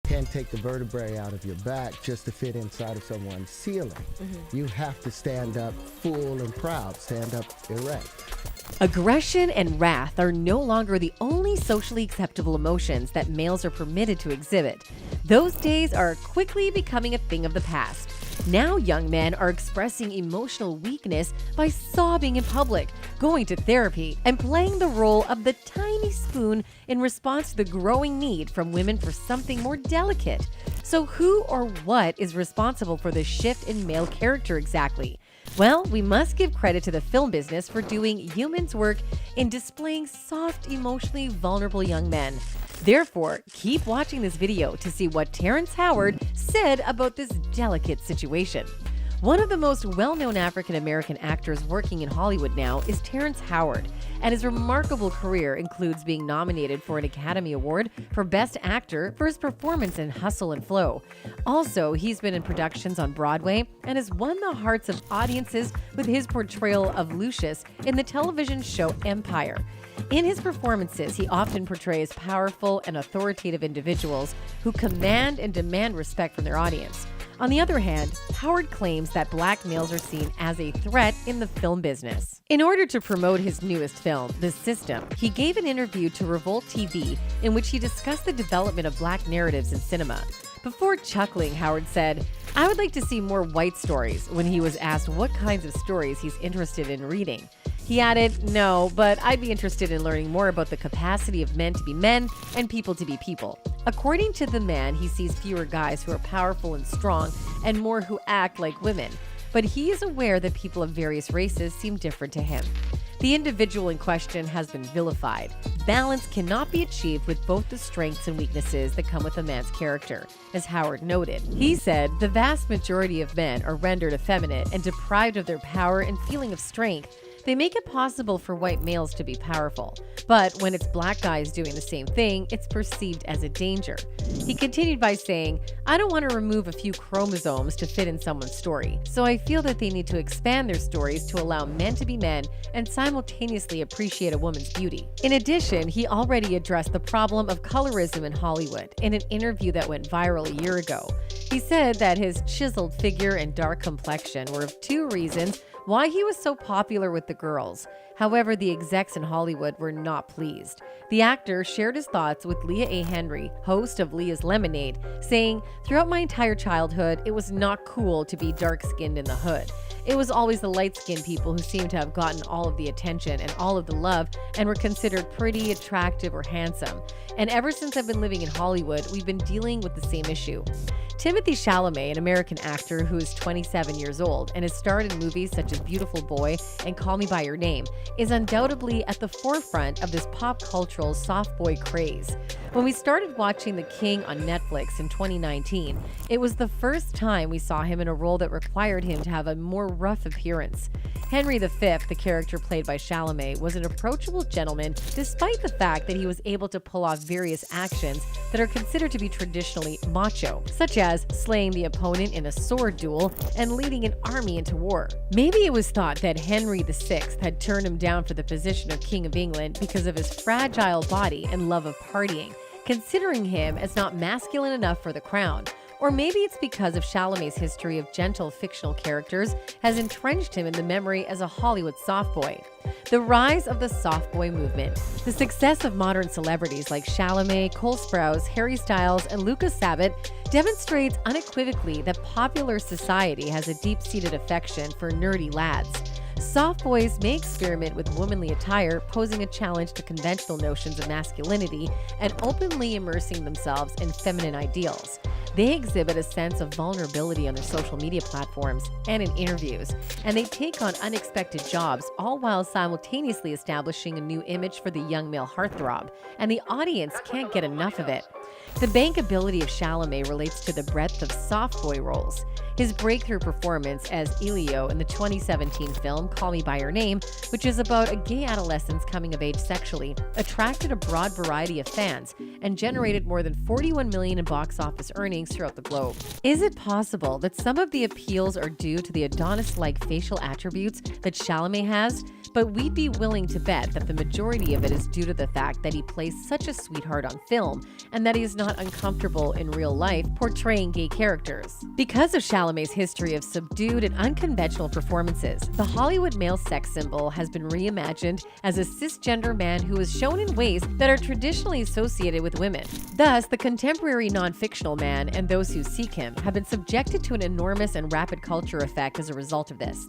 can't take the vertebrae out of your back just to fit inside of someone's ceiling. You have to stand up full and proud, stand up erect. Aggression and wrath are no longer the only socially acceptable emotions that males are permitted to exhibit. Those days are quickly becoming a thing of the past. Now young men are expressing emotional weakness by sobbing in public, going to therapy, and playing the role of the tiny spoon in response to the growing need from women for something more delicate. So who or what is responsible for this shift in male character exactly? Well, we must give credit to the film business for doing yeoman's work in displaying soft, emotionally vulnerable young men. Therefore, keep watching this video to see what Terrence Howard said about this delicate situation. One of the most well-known African-American actors working in Hollywood now is Terrence Howard, and his remarkable career includes being nominated for an Academy Award for Best Actor for his performance in Hustle and Flow. Also, he's been in productions on Broadway and has won the hearts of audiences with his portrayal of Lucius in the television show Empire. In his performances, he often portrays powerful and authoritative individuals who command and demand respect from their audience. On the other hand, Howard claims that black males are seen as a threat in the film business. In order to promote his newest film, The System, he gave an interview to Revolt TV in which he discussed the development of black narratives in cinema. Before chuckling, Howard said, "I would like to see more white stories," when he was asked what kinds of stories he's interested in reading. He added, "No, but I'd be interested in learning more about the capacity of men to be men and people to be people." According to the man, he sees fewer guys who are powerful and strong and more who act like women. But he is aware that people of various races seem different to him. The individual in question has been vilified. Balance cannot be achieved with both the strengths and weaknesses that come with a man's character, as Howard noted. He said, "The vast majority of men are rendered effeminate and deprived of their power and feeling of strength. They make it possible for white males to be powerful. But when it's black guys doing the same thing, it's perceived as a danger." He continued by saying, "I don't want to remove a few chromosomes to fit in someone's story. So I feel that they need to expand their stories to allow men to be men and simultaneously appreciate a woman's beauty." In addition, he already addressed the problem of colorism in Hollywood in an interview that went viral a year ago. He said that his chiseled figure and dark complexion were of two reasons why he was so popular with the girls. However, the execs in Hollywood were not pleased. The actor shared his thoughts with Leah A. Henry, host of Leah's Lemonade, saying, "Throughout my entire childhood, it was not cool to be dark-skinned in the hood. It was always the light-skinned people who seemed to have gotten all of the attention and all of the love and were considered pretty, attractive, or handsome. And ever since I've been living in Hollywood, we've been dealing with the same issue." Timothée Chalamet, an American actor who is 27 years old and has starred in movies such as Beautiful Boy and Call Me By Your Name, is undoubtedly at the forefront of this pop cultural soft boy craze. When we started watching The King on Netflix in 2019, it was the first time we saw him in a role that required him to have a more rough appearance. Henry V, the character played by Chalamet, was an approachable gentleman despite the fact that he was able to pull off various actions that are considered to be traditionally macho, such as slaying the opponent in a sword duel and leading an army into war. Maybe it was thought that Henry VI had turned him down for the position of King of England because of his fragile body and love of partying, considering him as not masculine enough for the crown. Or maybe it's because of Chalamet's history of gentle fictional characters has entrenched him in the memory as a Hollywood soft boy. The rise of the soft boy movement. The success of modern celebrities like Chalamet, Cole Sprouse, Harry Styles, and Lucas Sabat demonstrates unequivocally that popular society has a deep-seated affection for nerdy lads. Soft boys may experiment with womanly attire, posing a challenge to conventional notions of masculinity and openly immersing themselves in feminine ideals. They exhibit a sense of vulnerability on their social media platforms and in interviews, and they take on unexpected jobs, all while simultaneously establishing a new image for the young male heartthrob, and the audience can't get enough of it. The bankability of Chalamet relates to the breadth of soft boy roles. His breakthrough performance as Elio in the 2017 film Call Me By Your Name, which is about a gay adolescent's coming of age sexually, attracted a broad variety of fans and generated more than $41 million in box office earnings throughout the globe. Is it possible that some of the appeals are due to the Adonis-like facial attributes that Chalamet has? but we'd be willing to bet that the majority of it is due to the fact that he plays such a sweetheart on film and that he is not uncomfortable in real life portraying gay characters. Because of Chalamet's history of subdued and unconventional performances, the Hollywood male sex symbol has been reimagined as a cisgender man who is shown in ways that are traditionally associated with women. Thus, the contemporary non-fictional man and those who seek him have been subjected to an enormous and rapid culture effect as a result of this.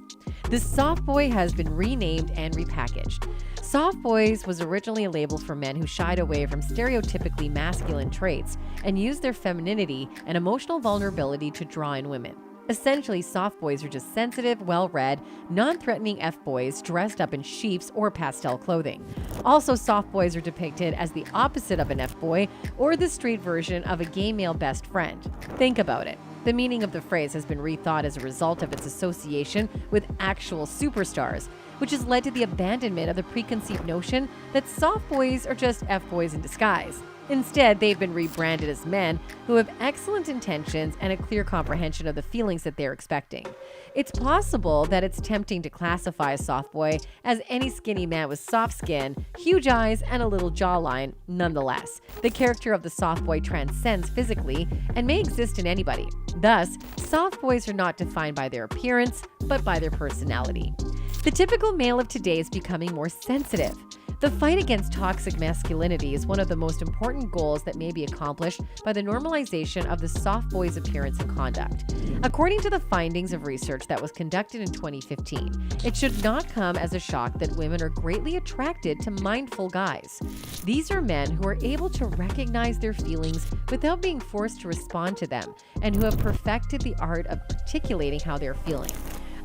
The soft boy has been renamed and repackaged. Soft boys was originally a label for men who shied away from stereotypically masculine traits and used their femininity and emotional vulnerability to draw in women. Essentially, soft boys are just sensitive, well-read, non-threatening F-boys dressed up in sheep's or pastel clothing. Also, soft boys are depicted as the opposite of an F-boy or the straight version of a gay male best friend. Think about it. The meaning of the phrase has been rethought as a result of its association with actual superstars, which has led to the abandonment of the preconceived notion that soft boys are just F-boys in disguise. Instead, they've been rebranded as men who have excellent intentions and a clear comprehension of the feelings that they're expecting. It's possible that it's tempting to classify a soft boy as any skinny man with soft skin, huge eyes, and a little jawline. Nonetheless, the character of the soft boy transcends physically and may exist in anybody. Thus, soft boys are not defined by their appearance, but by their personality. The typical male of today is becoming more sensitive. The fight against toxic masculinity is one of the most important goals that may be accomplished by the normalization of the soft boy's appearance and conduct. According to the findings of research that was conducted in 2015, it should not come as a shock that women are greatly attracted to mindful guys. These are men who are able to recognize their feelings without being forced to respond to them and who have perfected the art of articulating how they're feeling.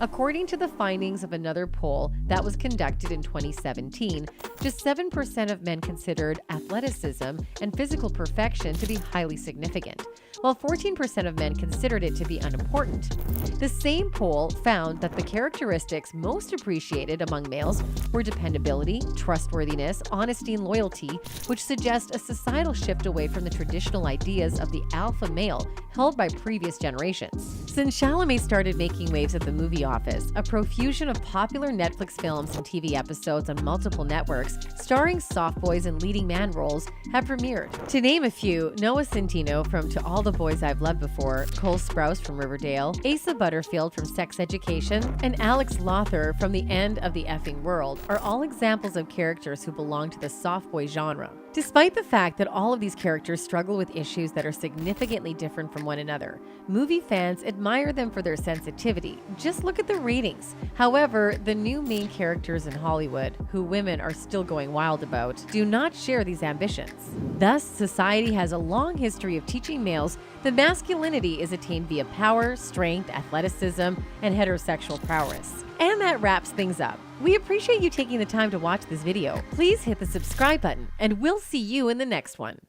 According to the findings of another poll that was conducted in 2017, just 7% of men considered athleticism and physical perfection to be highly significant, while 14% of men considered it to be unimportant. The same poll found that the characteristics most appreciated among males were dependability, trustworthiness, honesty, and loyalty, which suggest a societal shift away from the traditional ideas of the alpha male held by previous generations. Since Chalamet started making waves at the movie office, a profusion of popular Netflix films and TV episodes on multiple networks starring soft boys in leading man roles have premiered. To name a few, Noah Centineo from To All the Boys I've Loved Before, Cole Sprouse from Riverdale, Asa Butterfield from Sex Education, and Alex Lothar from The End of the Effing World are all examples of characters who belong to the soft boy genre. Despite the fact that all of these characters struggle with issues that are significantly different from one another, movie fans admire them for their sensitivity. Just look at the ratings. However, the new main characters in Hollywood, who women are still going wild about, do not share these ambitions. Thus, society has a long history of teaching males that masculinity is attained via power, strength, athleticism, and heterosexual prowess. And that wraps things up. We appreciate you taking the time to watch this video. Please hit the subscribe button, and we'll see you in the next one.